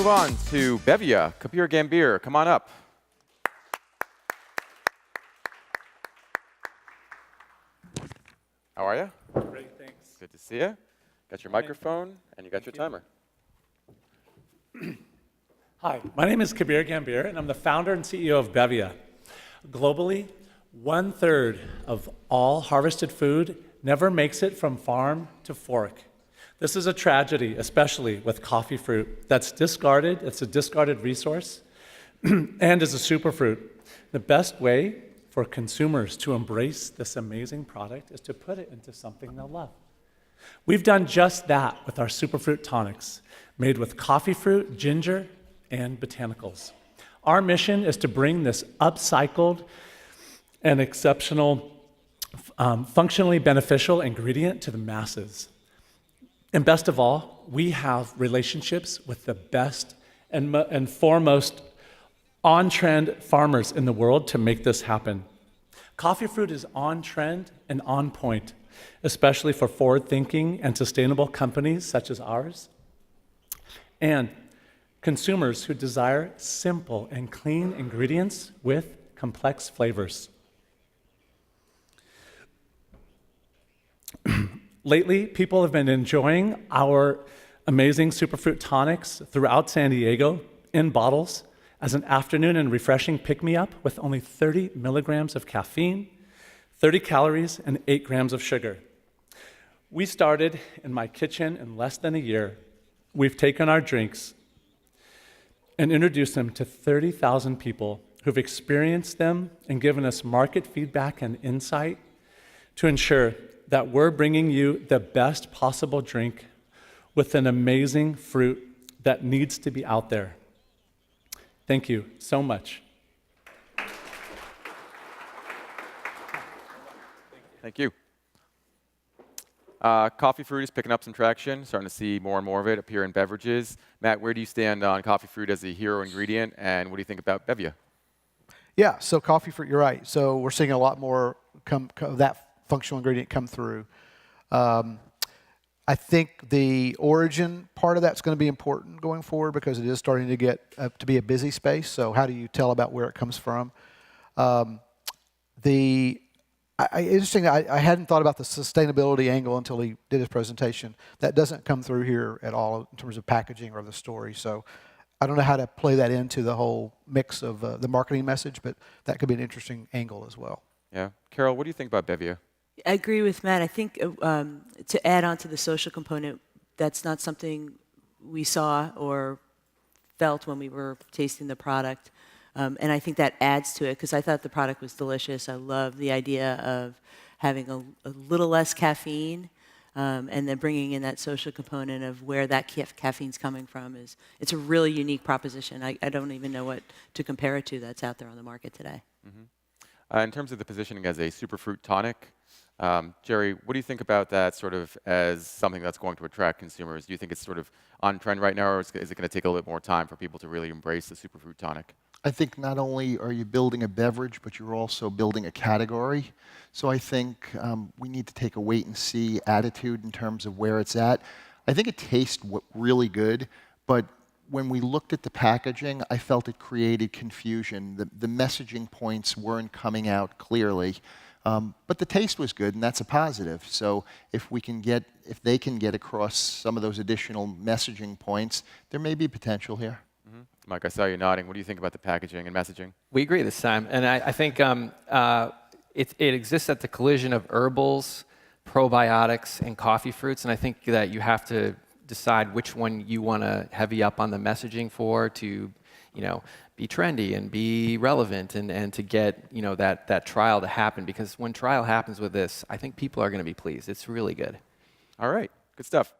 move on to Bevea. Kabir Gambir, come on up. How are you? Great, thanks. Good to see you. Got your microphone, and you got your timer. Hi, my name is Kabir Gambir, and I'm the founder and CEO of Bevea. Globally, 1/3 of all harvested food never makes it from farm to fork. This is a tragedy, especially with coffee fruit that's discarded. It's a discarded resource and is a superfruit. The best way for consumers to embrace this amazing product is to put it into something they'll love. We've done just that with our superfruit tonics, made with coffee fruit, ginger, and botanicals. Our mission is to bring this upcycled and exceptional, functionally beneficial ingredient to the masses. And best of all, we have relationships with the best and foremost on-trend farmers in the world to make this happen. Coffee fruit is on trend and on point, especially for forward-thinking and sustainable companies such as ours, and consumers who desire simple and clean ingredients with complex flavors. Lately, people have been enjoying our amazing superfruit tonics throughout San Diego in bottles as an afternoon and refreshing pick-me-up with only 30 milligrams of caffeine, 30 calories, and 8 grams of sugar. We started in my kitchen in less than a year. We've taken our drinks and introduced them to 30,000 people who've experienced them and given us market feedback and insight to ensure that we're bringing you the best possible drink with an amazing fruit that needs to be out there. Thank you so much. Thank you. Coffee fruit is picking up some traction, starting to see more and more of it appear in beverages. Matt, where do you stand on coffee fruit as a hero ingredient, and what do you think about Bevea? Yeah, so coffee fruit, you're right. So we're seeing a lot more that functional ingredient come through. I think the origin part of that's going to be important going forward because it is starting to get to be a busy space. So how do you tell about where it comes from? Interesting, I hadn't thought about the sustainability angle until he did his presentation. That doesn't come through here at all in terms of packaging or the story. So I don't know how to play that into the whole mix of the marketing message, but that could be an interesting angle as well. Yeah. Carol, what do you think about Bevea? I agree with Matt. I think to add on to the social component, that's not something we saw or felt when we were tasting the product. And I think that adds to it because I thought the product was delicious. I love the idea of having a little less caffeine and then bringing in that social component of where that caffeine's coming from. It's a really unique proposition. I don't even know what to compare it to that's out there on the market today. Mm-hmm. In terms of the positioning as a superfruit tonic, Jerry, what do you think about that sort of as something that's going to attract consumers? Do you think it's sort of on trend right now, or is it going to take a little bit more time for people to really embrace the superfruit tonic? I think not only are you building a beverage, but you're also building a category. So I think we need to take a wait-and-see attitude in terms of where it's at. I think it tastes really good, but when we looked at the packaging, I felt it created confusion. The messaging points weren't coming out clearly. But the taste was good, and that's a positive. So if they can get across some of those additional messaging points, there may be potential here. Mm-hmm. Mike, I saw you nodding. What do you think about the packaging and messaging? We agree this time, and I think it exists at the collision of herbals, probiotics, and coffee fruits, and I think that you have to decide which one you want to heavy up on the messaging for to, be trendy and be relevant and to get, that trial to happen. Because when trial happens with this, I think people are going to be pleased. It's really good. All right. Good stuff.